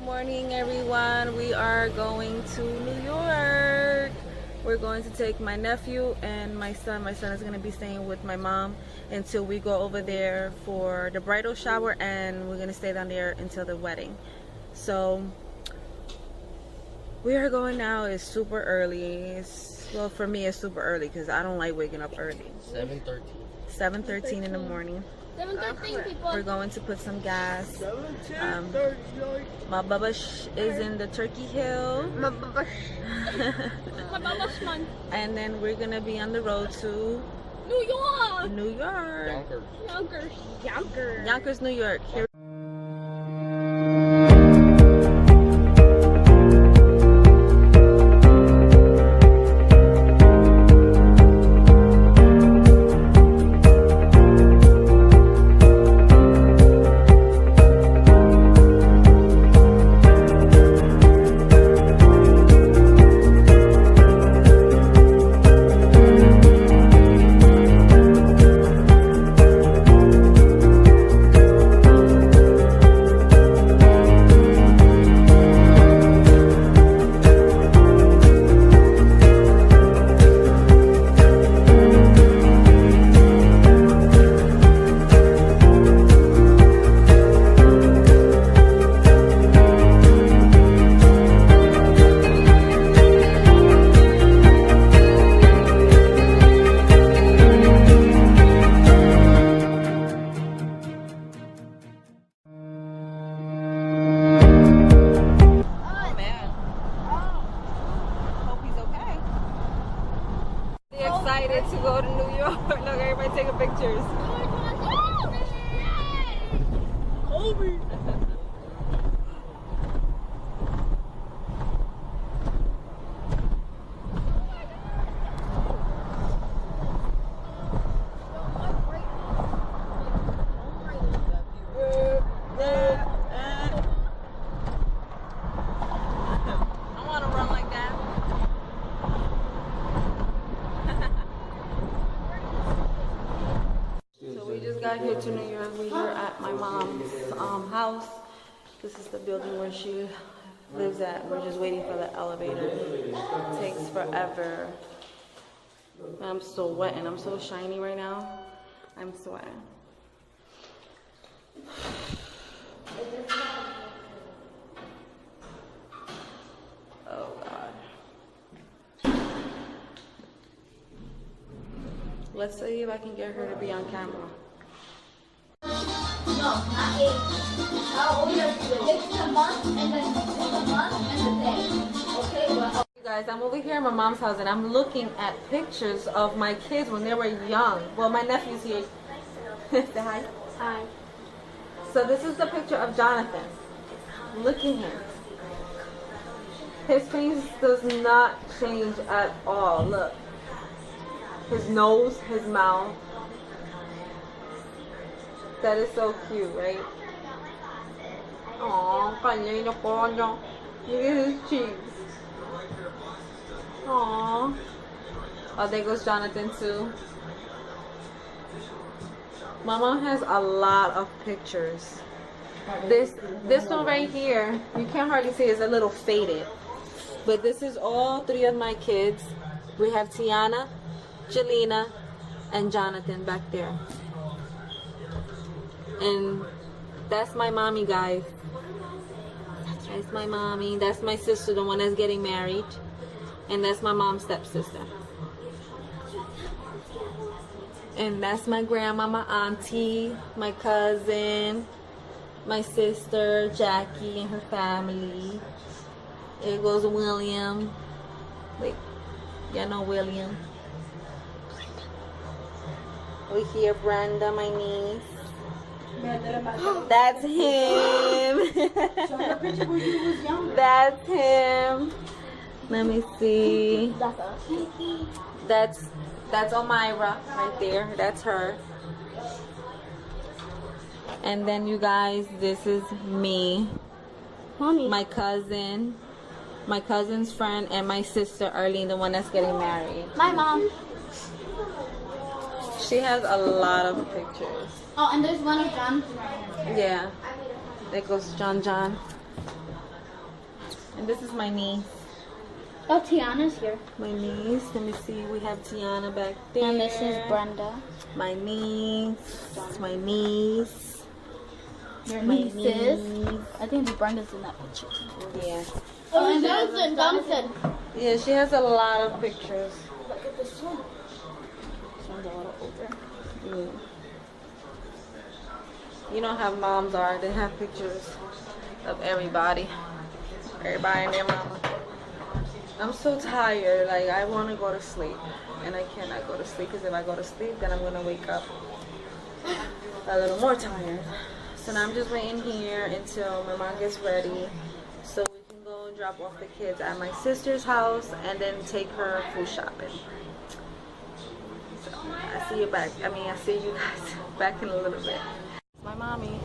morning, everyone. We are going to New York. We're going to take my nephew and my son. My son is going to be staying with my mom until we go over there for the bridal shower, and we're going to stay down there until the wedding. So we are going now. It's super early. Well, for me, it's super early because I don't like waking up early. 7:13. 7:13 in the morning. 7:13, people. We're going to put some gas. My babash is in the Turkey Hill. My baba's man. And then we're gonna be on the road to New York. New York. Yonkers, New York. Here. Excited to go to New York. Look, everybody taking pictures. Kobe. I want to run like that. So we just got here to New York. We're here at my mom's house. This is the building where she lives at. We're just waiting for the elevator. It takes forever. I'm so wet and I'm so shiny right now. I'm sweating. Oh God. Let's see if I can get her to be on camera. No, not 8. How old are you? It's a month and then it's a month and a day. Okay, well. You guys, I'm over here at my mom's house and I'm looking at pictures of my kids when they were young. Well, my nephew's here. Say hi. Hi. So this is the picture of Jonathan. Look at him. His face does not change at all. Look. His nose, his mouth. That is so cute, right? Aww, kanino ponyo. Look at his cheeks. Aww. Oh, there goes Jonathan too. My mom has a lot of pictures. This one right here, you can't hardly see, it's a little faded. But this is all 3 of my kids. We have Tiana, Jelena, and Jonathan back there. And that's my mommy, guys. That's my mommy. That's my sister, the one that's getting married. And that's my mom's stepsister. And that's my grandma, my auntie, my cousin, my sister, Jackie, and her family. There goes William. Wait, y'all know William. We hear Brenda, my niece. That's him. That's him. Let me see. That's Omira right there. That's her. And then you guys, this is me. Mommy. My cousin. My cousin's friend and my sister Arlene, the one that's getting married. My mom. She has a lot of pictures. Oh, and there's one of John. Yeah. There goes John. And this is my niece. Oh, Tiana's here. My niece. Let me see. We have Tiana back there. And this is Brenda. My niece. My niece. Your My nieces. niece. I think Brenda's in that picture. Yeah. Oh, and Johnson. Yeah, she has a lot of pictures. Look at this one. This one's a little older. Yeah. You know how moms are. They have pictures of everybody. Everybody and their mama. I'm so tired. Like, I want to go to sleep. And I cannot go to sleep because if I go to sleep, then I'm going to wake up a little more tired. So now I'm just waiting here until my mom gets ready so we can go and drop off the kids at my sister's house and then take her food shopping. So I see you back. I see you guys back in a little bit. My mommy.